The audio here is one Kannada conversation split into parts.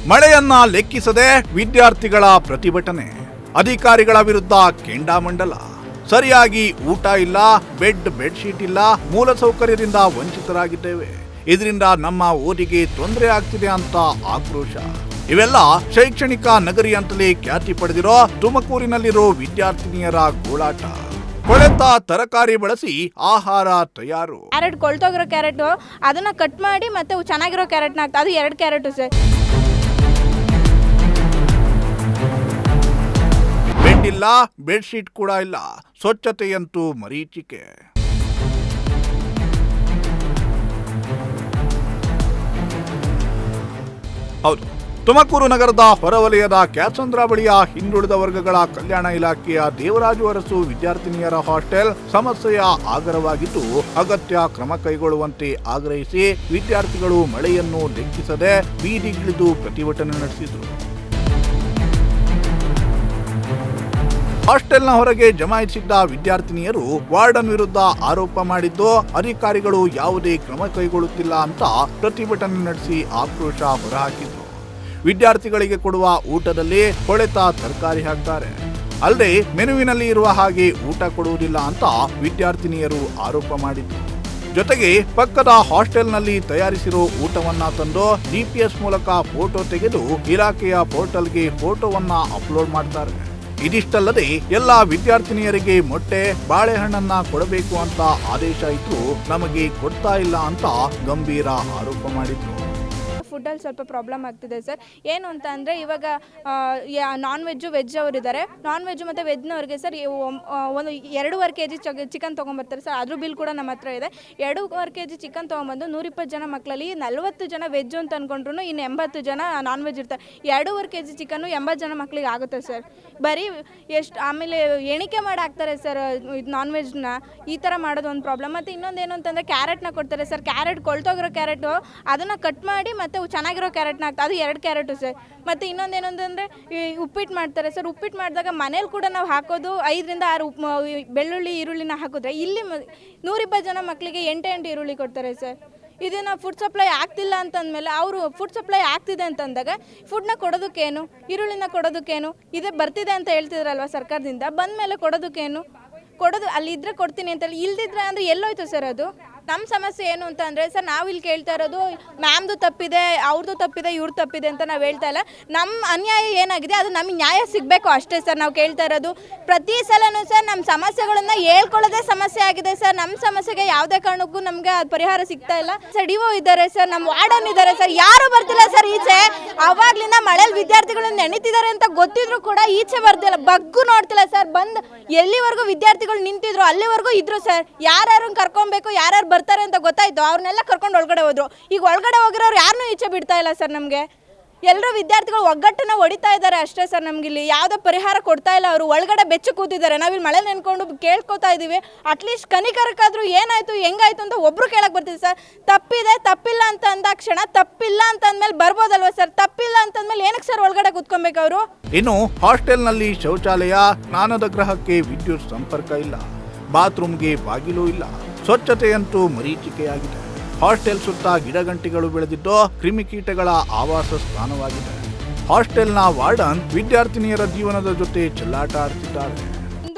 ಮಳೆಯನ್ನ ಲೆಕ್ಕಿಸದೆ ವಿದ್ಯಾರ್ಥಿಗಳ ಪ್ರತಿಭಟನೆ, ಅಧಿಕಾರಿಗಳ ವಿರುದ್ಧ ಕೆಂಡಾಮಂಡಲ. ಸರಿಯಾಗಿ ಊಟ ಇಲ್ಲ, ಬೆಡ್ಶೀಟ್ ಇಲ್ಲ, ಮೂಲಸೌಕರ್ಯದಿಂದ ವಂಚಿತರಾಗಿದ್ದೇವೆ, ಇದರಿಂದ ನಮ್ಮ ಓದಿಗೆ ತೊಂದರೆ ಆಗ್ತಿದೆ ಅಂತ ಆಕ್ರೋಶ. ಇವೆಲ್ಲ ಶೈಕ್ಷಣಿಕ ನಗರಿ ಅಂತಲೇ ಖ್ಯಾತಿ ಪಡೆದಿರೋ ತುಮಕೂರಿನಲ್ಲಿರೋ ವಿದ್ಯಾರ್ಥಿನಿಯರ ಗೋಳಾಟ. ಕೊಳೆತ ತರಕಾರಿ ಬಳಸಿ ಆಹಾರ ತಯಾರು. ಕ್ಯಾರೆಟ್ ಕೊಳ್ತೋಗಿರೋ ಕ್ಯಾರೆಟ್ ಅದನ್ನ ಕಟ್ ಮಾಡಿ ಮತ್ತೆ ಚೆನ್ನಾಗಿರೋ ಕ್ಯಾರೆಟ್ನ ಹಾಕ್ತಾ, ಅದು 2 ಕ್ಯಾರೆಟ್ ಸರ್. ಬೆಡ್ ಇಲ್ಲ, ಬೆಡ್ಶೀಟ್ ಕೂಡ ಇಲ್ಲ, ಸ್ವಚ್ಛತೆಯಂತೂ ಮರೀಚಿಕೆ. ಹೌದು, ತುಮಕೂರು ನಗರದ ಹೊರವಲಯದ ಕ್ಯಾತ್ಸಂದ್ರ ಬಳಿಯ ಹಿಂದುಳಿದ ವರ್ಗಗಳ ಕಲ್ಯಾಣ ಇಲಾಖೆಯ ದೇವರಾಜು ಅರಸು ವಿದ್ಯಾರ್ಥಿನಿಯರ ಹಾಸ್ಟೆಲ್ ಸಮಸ್ಯೆಯ ಆಗರವಾಗಿದ್ದು, ಅಗತ್ಯ ಕ್ರಮ ಕೈಗೊಳ್ಳುವಂತೆ ಆಗ್ರಹಿಸಿ ವಿದ್ಯಾರ್ಥಿಗಳು ಮಳೆಯನ್ನು ಲೆಕ್ಕಿಸದೆ ಬೀದಿಗಿಳಿದು ಪ್ರತಿಭಟನೆ ನಡೆಸಿದರು. ಹಾಸ್ಟೆಲ್ನ ಹೊರಗೆ ಜಮಾಯಿಸಿದ್ದ ವಿದ್ಯಾರ್ಥಿನಿಯರು ವಾರ್ಡನ್ ವಿರುದ್ಧ ಆರೋಪ ಮಾಡಿದ್ದು, ಅಧಿಕಾರಿಗಳು ಯಾವುದೇ ಕ್ರಮ ಕೈಗೊಳ್ಳುತ್ತಿಲ್ಲ ಅಂತ ಪ್ರತಿಭಟನೆ ನಡೆಸಿ ಆಕ್ರೋಶ ಹೊರಹಾಕಿದ್ರು. ವಿದ್ಯಾರ್ಥಿಗಳಿಗೆ ಕೊಡುವ ಊಟದಲ್ಲಿ ಕೊಳೆತ ತರಕಾರಿ ಹಾಕ್ತಾರೆ, ಅಲ್ಲದೆ ಮೆನುವಿನಲ್ಲಿ ಇರುವ ಹಾಗೆ ಊಟ ಕೊಡುವುದಿಲ್ಲ ಅಂತ ವಿದ್ಯಾರ್ಥಿನಿಯರು ಆರೋಪ ಮಾಡಿದ್ರು. ಜೊತೆಗೆ ಪಕ್ಕದ ಹಾಸ್ಟೆಲ್ನಲ್ಲಿ ತಯಾರಿಸಿರೋ ಊಟವನ್ನ ತಂದು GPS ಮೂಲಕ ಫೋಟೋ ತೆಗೆದು ಇಲಾಖೆಯ ಪೋರ್ಟಲ್ಗೆ ಫೋಟೋವನ್ನ ಅಪ್ಲೋಡ್ ಮಾಡ್ತಾರೆ. ಇದಿಷ್ಟಲ್ಲದೆ ಎಲ್ಲಾ ವಿದ್ಯಾರ್ಥಿನಿಯರಿಗೆ ಮೊಟ್ಟೆ, ಬಾಳೆಹಣ್ಣನ್ನ ಕೊಡಬೇಕು ಅಂತ ಆದೇಶ ಇತ್ತು, ನಮಗೆ ಕೊಡ್ತಾ ಇಲ್ಲ ಅಂತ ಗಂಭೀರ ಆರೋಪ ಮಾಡಿದ್ರು. ಫುಡ್ಡಲ್ಲಿ ಸ್ವಲ್ಪ ಪ್ರಾಬ್ಲಮ್ ಆಗ್ತಿದೆ ಸರ್. ಏನು ಅಂತ ಅಂದರೆ ಇವಾಗ ನಾನ್ ವೆಜ್ ಅವರಿದ್ದಾರೆ, ನಾನ್ ವೆಜ್ ಮತ್ತು ವೆಜ್ನವ್ರಿಗೆ ಸರ್ ಒಂದು 2.5 kg ಚಿಕನ್ ತೊಗೊಂಬರ್ತಾರೆ ಸರ್. ಅದ್ರ ಬಿಲ್ ಕೂಡ ನಮ್ಮ ಹತ್ರ ಇದೆ. 2.5 kg ಚಿಕನ್ ತೊಗೊಂಬಂದು 120 ಜನ ಮಕ್ಕಳಲ್ಲಿ 40 ಜನ ವೆಜ್ ಅಂತ ಅಂದ್ಕೊಂಡ್ರು ಇನ್ನು 80 ಜನ ನಾನ್ ವೆಜ್ ಇರ್ತಾರೆ. 2.5 kg ಚಿಕನ್ನು 80 ಜನ ಮಕ್ಕಳಿಗೆ ಆಗುತ್ತೆ ಸರ್. ಬರೀ ಎಷ್ಟು ಆಮೇಲೆ ಎಣಿಕೆ ಮಾಡಿ ಹಾಕ್ತಾರೆ ಸರ್ ಇದು ನಾನ್ ವೆಜ್ನ. ಈ ಥರ ಮಾಡೋದು ಒಂದು ಪ್ರಾಬ್ಲಮ್. ಮತ್ತು ಇನ್ನೊಂದು ಏನು ಅಂತಂದರೆ ಕ್ಯಾರೆಟ್ನ ಕೊಡ್ತಾರೆ ಸರ್. ಕ್ಯಾರೆಟ್ ಕೊಳ್ತೋಗಿರೋ ಕ್ಯಾರೆಟು ಅದನ್ನು ಕಟ್ ಮಾಡಿ ಮತ್ತು ಚೆನ್ನಾಗಿರೋ ಕ್ಯಾರೆಟ್ನ ಹಾಕ್ತಾ, ಅದು 2 ಕ್ಯಾರೆಟು ಸರ್. ಮತ್ತು ಇನ್ನೊಂದು ಏನಂತಂದರೆ ಉಪ್ಪಿಟ್ಟು ಮಾಡ್ತಾರೆ ಸರ್. ಉಪ್ಪಿಟ್ಟು ಮಾಡಿದಾಗ ಮನೇಲಿ ಕೂಡ ನಾವು ಹಾಕೋದು 5 ರಿಂದ 6 ಬೆಳ್ಳುಳ್ಳಿ ಈರುಳ್ಳಿನ ಹಾಕಿದ್ರೆ, ಇಲ್ಲಿ 120 ಜನ ಮಕ್ಕಳಿಗೆ 8 ಈರುಳ್ಳಿ ಕೊಡ್ತಾರೆ ಸರ್. ಇದನ್ನು ಫುಡ್ ಸಪ್ಲೈ ಆಗ್ತಿಲ್ಲ ಅಂತಂದಮೇಲೆ ಅವರು ಫುಡ್ ಸಪ್ಲೈ ಆಗ್ತಿದೆ ಅಂತಂದಾಗ ಫುಡ್ನ ಕೊಡೋದಕ್ಕೇನು, ಈರುಳ್ಳಿನ ಕೊಡೋದಕ್ಕೇನು, ಇದೇ ಬರ್ತಿದೆ ಅಂತ ಹೇಳ್ತಿದ್ರಲ್ವ ಸರ್ಕಾರದಿಂದ, ಬಂದಮೇಲೆ ಕೊಡೋದು ಅಲ್ಲಿದ್ದರೆ ಕೊಡ್ತೀನಿ ಅಂತೇಳಿ, ಇಲ್ದಿದ್ರೆ ಅಂದರೆ ಎಲ್ಲೋಯ್ತು ಸರ್ ಅದು. ನಮ್ಮ ಸಮಸ್ಯೆ ಏನು ಅಂತ ಅಂದರೆ ಸರ್, ನಾವು ಇಲ್ಲಿ ಕೇಳ್ತಾ ಇರೋದು ಮ್ಯಾಮ್ದು ತಪ್ಪಿದೆ, ಅವ್ರದ್ದು ತಪ್ಪಿದೆ, ಇವ್ರದ್ದು ತಪ್ಪಿದೆ ಅಂತ ನಾವು ಹೇಳ್ತಾ ಇಲ್ಲ. ನಮ್ಮ ಅನ್ಯಾಯ ಏನಾಗಿದೆ ಅದು ನಮಗೆ ನ್ಯಾಯ ಸಿಗಬೇಕು ಅಷ್ಟೇ ಸರ್ ನಾವು ಕೇಳ್ತಾ ಇರೋದು. ಪ್ರತಿ ಸಲನೂ ಸರ್ ನಮ್ಮ ಸಮಸ್ಯೆಗಳನ್ನು ಹೇಳ್ಕೊಳ್ಳೋದೇ ಸಮಸ್ಯೆ ಆಗಿದೆ ಸರ್. ನಮ್ಮ ಸಮಸ್ಯೆಗೆ ಯಾವುದೇ ಕಾರಣಕ್ಕೂ ನಮಗೆ ಅದು ಪರಿಹಾರ ಸಿಗ್ತಾ ಇಲ್ಲ ಸರ್. ಡಿಒ ಇದ್ದಾರೆ ಸರ್, ನಮ್ಮ ವಾರ್ಡನ್ ಇದ್ದಾರೆ ಸರ್, ಯಾರೂ ಬರ್ತಿಲ್ಲ ಸರ್ ಈಚೆ. ಅವಾಗ್ಲಿಂದ ಮಳೆಯಲ್ಲಿ ವಿದ್ಯಾರ್ಥಿಗಳನ್ನ ನೆನೀತಿದ್ದಾರೆ ಅಂತ ಗೊತ್ತಿದ್ರು ಕೂಡ ಈಚೆ ಬರ್ತಿಲ್ಲ, ಬಗ್ಗು ನೋಡ್ತಿಲ್ಲ ಸರ್. ಬಂದು ಎಲ್ಲಿವರೆಗೂ ವಿದ್ಯಾರ್ಥಿಗಳು ನಿಂತಿದ್ರು ಅಲ್ಲಿವರೆಗೂ ಇದ್ರು ಸರ್. ಯಾರ್ಯಾರು ಕರ್ಕೊಬೇಕು, ಯಾರ್ಯಾರು ಬರ್ತಾರೆ ಅಂತ ಗೊತ್ತಾಯ್ತು, ಅವ್ರನ್ನೆಲ್ಲ ಕರ್ಕೊಂಡು ಒಳಗಡೆ ಹೋದ್ರು. ಈಗ ಒಳಗಡೆ ಹೋಗಿರೋರು ಯಾರನ್ನೂ ಈಚೆ ಬಿಡ್ತಾ ಇಲ್ಲ ಸರ್. ನಮಗೆ ಎಲ್ಲರೂ ವಿದ್ಯಾರ್ಥಿಗಳು ಒಗ್ಗಟ್ಟನ್ನ ಹೊಡಿತಾ ಇದ್ದಾರೆ ಅಷ್ಟೇ ಸರ್. ನಮಗಿಲ್ಲಿ ಯಾವುದೇ ಪರಿಹಾರ ಕೊಡ್ತಾ ಇಲ್ಲ. ಅವರು ಒಳಗಡೆ ಬೆಚ್ಚು ಕೂತಿದ್ದಾರೆ. ನಾವಿಲ್ಲಿ ಮಳೆ ನೆನ್ಕೊಂಡು ಕೇಳ್ಕೊತಾ ಇದ್ದೀವಿ. ಅಟ್ಲೀಸ್ಟ್ ಕನಿಕರಕ್ಕಾದ್ರೂ ಏನಾಯ್ತು ಹೆಂಗಾಯ್ತು ಅಂತ ಒಬ್ರು ಕೇಳಕ್ ಬರ್ತೀವಿ ಸರ್. ತಪ್ಪಿಲ್ಲ ಅಂತ ಅಂದಾಕ್ಷಣ ತಪ್ಪಿಲ್ಲ ಅಂತ ಅಂದ್ಮೇಲೆ ಬರ್ಬೋದಲ್ವ ಸರ್. ತಪ್ಪಿಲ್ಲ ಅಂತಂದ್ಮೇಲೆ ಏನಕ್ಕೆ ಸರ್ ಒಳಗಡೆ ಕೂತ್ಕೊಬೇಕು ಅವರು? ಇನ್ನು ಹಾಸ್ಟೆಲ್ನಲ್ಲಿ ಶೌಚಾಲಯ, ಸ್ನಾನದ ಗೃಹಕ್ಕೆ ವಿದ್ಯುತ್ ಸಂಪರ್ಕ ಇಲ್ಲ, ಬಾತ್ರೂಮ್ಗೆ ಬಾಗಿಲು ಇಲ್ಲ, ಸ್ವಚ್ಛತೆಯಂತೂ ಮರೀಚಿಕೆಯಾಗಿದೆ. ಹಾಸ್ಟೆಲ್ ಸುತ್ತ ಗಿಡಗಂಟಿಗಳು ಬೆಳೆದಿದ್ದು ಕ್ರಿಮಿಕೀಟಗಳ ಆವಾಸ ಸ್ಥಾನವಾಗಿದೆ. ಹಾಸ್ಟೆಲ್ನ ವಾರ್ಡನ್ ವಿದ್ಯಾರ್ಥಿನಿಯರ ಜೀವನದ ಜೊತೆ ಚೆಲ್ಲಾಟ ಆಡ್ತಿದ್ದಾರೆ.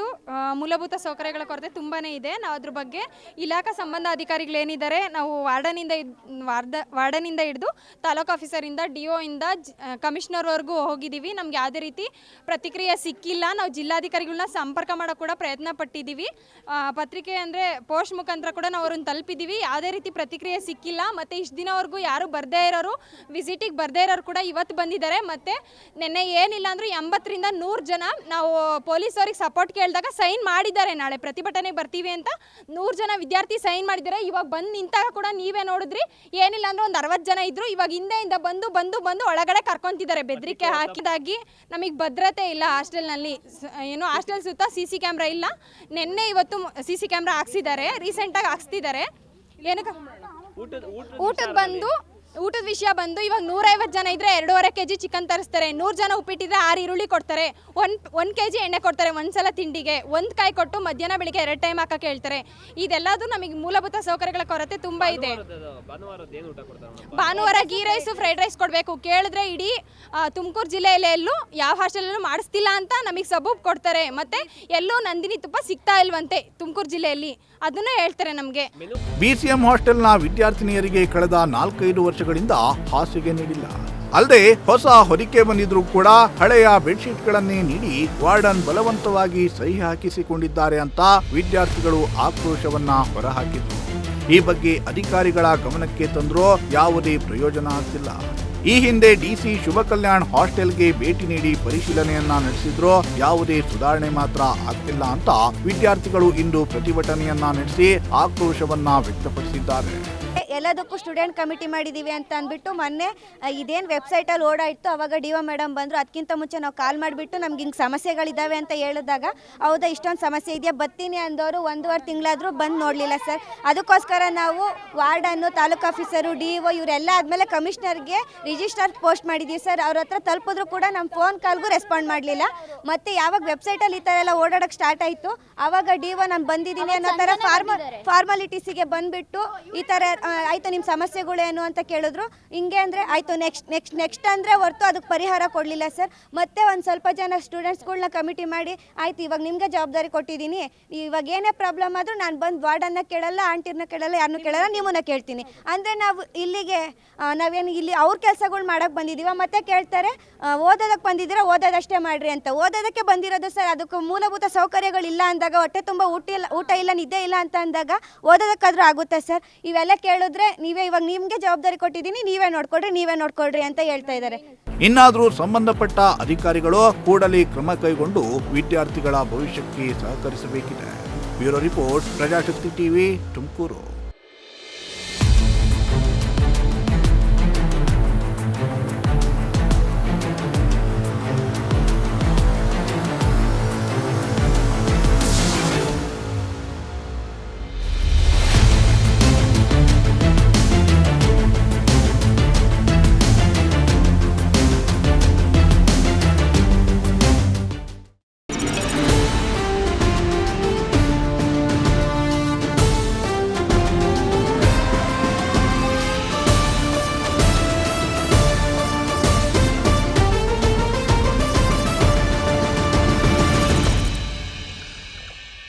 ಮೂಲಭೂತ ಸೌಕರ್ಯಗಳ ಕೊರತೆ ತುಂಬಾ ಇದೆ. ನಾವು ಅದ್ರ ಬಗ್ಗೆ ಇಲಾಖಾ ಸಂಬಂಧ ಅಧಿಕಾರಿಗಳೇನಿದ್ದಾರೆ, ನಾವು ವಾರ್ಡನಿಂದ ಹಿಡಿದು ತಾಲೂಕು ಆಫೀಸರಿಂದ, DO ಇಂದ ಕಮಿಷನರ್ವರೆಗೂ ಹೋಗಿದ್ದೀವಿ. ನಮ್ಗೆ ಯಾವುದೇ ರೀತಿ ಪ್ರತಿಕ್ರಿಯೆ ಸಿಕ್ಕಿಲ್ಲ. ನಾವು ಜಿಲ್ಲಾಧಿಕಾರಿಗಳನ್ನ ಸಂಪರ್ಕ ಮಾಡೋಕೆ ಕೂಡ ಪ್ರಯತ್ನ ಪಟ್ಟಿದ್ದೀವಿ. ಪತ್ರಿಕೆ ಅಂದರೆ ಪೋಸ್ಟ್ ಮುಖಾಂತರ ಕೂಡ ನಾವು ಅವ್ರನ್ನ ತಲುಪಿದ್ದೀವಿ. ಯಾವುದೇ ರೀತಿ ಪ್ರತಿಕ್ರಿಯೆ ಸಿಕ್ಕಿಲ್ಲ. ಮತ್ತು ಇಷ್ಟು ದಿನವರೆಗೂ ಯಾರು ಬರದೇ ಇರೋರು, ವಿಸಿಟಿಗೆ ಬರದೇ ಇರೋರು ಕೂಡ ಇವತ್ತು ಬಂದಿದ್ದಾರೆ. ಮತ್ತು ನಿನ್ನೆ ಏನಿಲ್ಲ ಅಂದರೂ 80 ರಿಂದ 100 ಜನ ನಾವು ಪೊಲೀಸವ್ರಿಗೆ ಸಪೋರ್ಟ್ ಕೇಳಿದಾಗ ಸೈನ್ ಮಾಡಿದ್ದಾರೆ. ನಾಳೆ ಪ್ರತಿಭಟನೆ ಬರ್ತೀವಿ ಅಂತ 100 ಜನ ವಿದ್ಯಾರ್ಥಿ ಸೈನ್ ಮಾಡಿದ್ದಾರೆ. ಇವಾಗ ಬಂದು ನಿಂತಾಗ ಕೂಡ ನೀವೇ ನೋಡಿದ್ರಿ, ಏನಿಲ್ಲ ಅಂದ್ರೆ ಒಂದು 60 ಜನ ಇದ್ರು. ಇವಾಗ ಹಿಂದೆಯಿಂದ ಬಂದು ಒಳಗಡೆ ಕರ್ಕೊಂತಿದ್ದಾರೆ ಬೆದರಿಕೆ ಹಾಕಿದಾಗಿ. ನಮಗೆ ಭದ್ರತೆ ಇಲ್ಲ ಹಾಸ್ಟೆಲ್ನಲ್ಲಿ. ಏನು ಹಾಸ್ಟೆಲ್ ಸುತ್ತ CC ಕ್ಯಾಮ್ರಾ ಇಲ್ಲ. ನಿನ್ನೆ ಇವತ್ತು CC ಕ್ಯಾಮ್ರಾ ಹಾಕ್ಸಿದ್ದಾರೆ, ರೀಸೆಂಟಾಗಿ ಹಾಕ್ಸ್ತಿದ್ದಾರೆ. ಏನಕ್ಕೆ ಊಟಕ್ಕೆ ಬಂದು ಊಟದ ವಿಷಯ ಬಂದು ಇವಾಗ 150 ಜನ ಇದ್ರೆ 2.5 kg ಚಿಕನ್ ತರಿಸ್ತಾರೆ. 100 ಜನ ಉಪ್ಪಿಟ್ಟಿದ್ರೆ 6 ಈರುಳ್ಳಿ ಕೊಡ್ತಾರೆ. 1 kg ಎಣ್ಣೆ ಕೊಡ್ತಾರೆ ಒಂದ್ಸಲ ತಿಂಡಿಗೆ. 1 ಕಾಯಿ ಕೊಟ್ಟು ಮಧ್ಯಾಹ್ನ ಬೆಳಿಗ್ಗೆ 2 ಟೈಮ್ ಹಾಕಕ್ಕೆ ಹೇಳ್ತಾರೆ. ಇದೆಲ್ಲದೂ ನಮಗೆ ಮೂಲಭೂತ ಸೌಕರ್ಯಗಳ ಕೊರತೆ ತುಂಬಾ ಇದೆ. ಭಾನುವಾರ ಗೀ ರೈಸ್ ಫ್ರೈಡ್ ರೈಸ್ ಕೊಡಬೇಕು. ಕೇಳಿದ್ರೆ ಇಡೀ ತುಮಕೂರು ಜಿಲ್ಲೆಯಲ್ಲಿ ಎಲ್ಲೂ ಯಾವ ಹಾಸ್ಟೆಲಲ್ಲೂ ಮಾಡಿಸ್ತಿಲ್ಲ ಅಂತ ನಮಗೆ ಸಬೂಬ್ ಕೊಡ್ತಾರೆ. ಮತ್ತೆ ಎಲ್ಲೂ ನಂದಿನಿ ತುಪ್ಪ ಸಿಗ್ತಾ ಇಲ್ವಂತೆ ತುಮಕೂರು ಜಿಲ್ಲೆಯಲ್ಲಿ, ಅದನ್ನು ಹೇಳ್ತಾರೆ ನಮಗೆ. BCM ಹಾಸ್ಟೆಲ್ನ ವಿದ್ಯಾರ್ಥಿನಿಯರಿಗೆ ಕಳೆದ 4-5 ವರ್ಷಗಳಿಂದ ಹಾಸಿಗೆ ನೀಡಿಲ್ಲ. ಅಲ್ಲದೆ ಹೊಸ ಹೊದಿಕೆ ಬಂದಿದ್ರೂ ಕೂಡ ಹಳೆಯ ಬೆಡ್ಶೀಟ್ಗಳನ್ನೇ ನೀಡಿ ವಾರ್ಡನ್ ಬಲವಂತವಾಗಿ ಸಹಿ ಹಾಕಿಸಿಕೊಂಡಿದ್ದಾರೆ ಅಂತ ವಿದ್ಯಾರ್ಥಿಗಳು ಆಕ್ರೋಶವನ್ನ ಹೊರಹಾಕಿದ್ರು. ಈ ಬಗ್ಗೆ ಅಧಿಕಾರಿಗಳ ಗಮನಕ್ಕೆ ತಂದ್ರೂ ಯಾವುದೇ ಪ್ರಯೋಜನ ಆಗ್ತಿಲ್ಲ. ಈ ಹಿಂದೆ DC ಶುಭ ಕಲ್ಯಾಣ್ ಹಾಸ್ಟೆಲ್ಗೆ ಭೇಟಿ ನೀಡಿ ಪರಿಶೀಲನೆಯನ್ನ ನಡೆಸಿದ್ರು, ಯಾವುದೇ ಸುಧಾರಣೆ ಮಾತ್ರ ಆಗ್ತಿಲ್ಲ ಅಂತ ವಿದ್ಯಾರ್ಥಿಗಳು ಇಂದು ಪ್ರತಿಭಟನೆಯನ್ನ ನಡೆಸಿ ಆಕ್ರೋಶವನ್ನ ವ್ಯಕ್ತಪಡಿಸಿದ್ದಾರೆ. ಎಲ್ಲದಕ್ಕೂ ಸ್ಟೂಡೆಂಟ್ ಕಮಿಟಿ ಮಾಡಿದ್ದೀವಿ ಅಂತ ಅಂದ್ಬಿಟ್ಟು ಮೊನ್ನೆ ಇದೇನು ವೆಬ್ಸೈಟಲ್ಲಿ ಓಡಾಯಿತು ಅವಾಗ DO ಮೇಡಮ್ ಬಂದರು. ಅದಕ್ಕಿಂತ ಮುಂಚೆ ನಾವು ಕಾಲ್ ಮಾಡಿಬಿಟ್ಟು ನಮ್ಗೆ ಹಿಂಗೆ ಸಮಸ್ಯೆಗಳಿದ್ದಾವೆ ಅಂತ ಹೇಳಿದಾಗ ಹೌದಾ ಇಷ್ಟೊಂದು ಸಮಸ್ಯೆ ಇದೆಯಾ ಬರ್ತೀನಿ ಅಂದವರು 1.5 ತಿಂಗಳಾದರೂ ಬಂದು ನೋಡಲಿಲ್ಲ ಸರ್. ಅದಕ್ಕೋಸ್ಕರ ನಾವು ವಾರ್ಡನ್ನು, ತಾಲೂಕು ಆಫೀಸರು, DO ಇವರೆಲ್ಲ ಆದಮೇಲೆ ಕಮಿಷನರ್ಗೆ ರಿಜಿಸ್ಟರ್ ಪೋಸ್ಟ್ ಮಾಡಿದ್ದೀವಿ ಸರ್. ಅವ್ರ ಹತ್ರ ತಲುಪಿದ್ರು ಕೂಡ ನಮ್ಮ ಫೋನ್ ಕಾಲ್ಗೂ ರೆಸ್ಪಾಂಡ್ ಮಾಡಲಿಲ್ಲ. ಮತ್ತು ಯಾವಾಗ ವೆಬ್ಸೈಟಲ್ಲಿ ಈ ಥರ ಎಲ್ಲ ಓಡಾಡೋಕ್ಕೆ ಸ್ಟಾರ್ಟ್ ಆಯಿತು ಆವಾಗ DO ನಾನು ಬಂದಿದ್ದೀನಿ ಅನ್ನೋ ಥರ ಫಾರ್ಮಾಲಿಟೀಸಿಗೆ ಬಂದುಬಿಟ್ಟು ಈ ಥರ ಆಯಿತು ನಿಮ್ಮ ಸಮಸ್ಯೆಗಳೇನು ಅಂತ ಕೇಳಿದ್ರು. ಹಿಂಗೆ ಅಂದರೆ ಆಯಿತು ನೆಕ್ಸ್ಟ್ ಅಂದರೆ ಹೊರತು ಅದಕ್ಕೆ ಪರಿಹಾರ ಕೊಡಲಿಲ್ಲ ಸರ್. ಮತ್ತೆ ಒಂದು ಸ್ವಲ್ಪ ಜನ ಸ್ಟೂಡೆಂಟ್ಸ್ಗಳ್ನ ಕಮಿಟಿ ಮಾಡಿ ಆಯಿತು ಇವಾಗ ನಿಮಗೆ ಜವಾಬ್ದಾರಿ ಕೊಟ್ಟಿದ್ದೀನಿ, ಇವಾಗ ಏನೇ ಪ್ರಾಬ್ಲಮ್ ಆದರೂ ನಾನು ಬಂದು ವಾರ್ಡನ್ನ ಕೇಳಲ್ಲ, ಆಂಟಿನ ಕೇಳಲ್ಲ, ಯಾರನ್ನೂ ಕೇಳಲ್ಲ, ನಿಮ್ಮನ್ನ ಕೇಳ್ತೀನಿ ಅಂದರೆ ನಾವು ಇಲ್ಲಿಗೆ ನಾವೇನು ಇಲ್ಲಿ ಅವ್ರ ಕೆಲಸಗಳು ಮಾಡೋಕ್ಕೆ ಬಂದಿದ್ದೀವ. ಮತ್ತೆ ಕೇಳ್ತಾರೆ ಓದೋದಕ್ಕೆ ಬಂದಿದ್ದೀರಾ, ಓದೋದಷ್ಟೇ ಮಾಡಿರಿ ಅಂತ. ಓದೋದಕ್ಕೆ ಬಂದಿರೋದು ಸರ್, ಅದಕ್ಕೆ ಮೂಲಭೂತ ಸೌಕರ್ಯಗಳಿಲ್ಲ ಅಂದಾಗ, ಹೊಟ್ಟೆ ತುಂಬ ಊಟ ಇಲ್ಲ ನಿದ್ದೆ ಇಲ್ಲ ಅಂತ ಅಂದಾಗ ಓದೋದಕ್ಕಾದ್ರೂ ಆಗುತ್ತೆ ಸರ್. ಇವೆಲ್ಲ ಕೇಳಿದ್ರೆ ನೀವೇ ಇವಾಗ ನಿಮಗೆ ಜವಾಬ್ದಾರಿ ಕೊಟ್ಟಿದ್ದೀನಿ, ನೀವೇ ನೋಡ್ಕೊಳ್ರಿ ಅಂತ ಹೇಳ್ತಾ ಇದ್ದಾರೆ. ಇನ್ನಾದರೂ ಸಂಬಂಧಪಟ್ಟ ಅಧಿಕಾರಿಗಳು ಕೂಡಲೇ ಕ್ರಮ ಕೈಗೊಂಡು ವಿದ್ಯಾರ್ಥಿಗಳ ಭವಿಷ್ಯಕ್ಕೆ ಸಹಕರಿಸಬೇಕಿದೆ. Bureau report, Prajashakti TV, Tumakuru.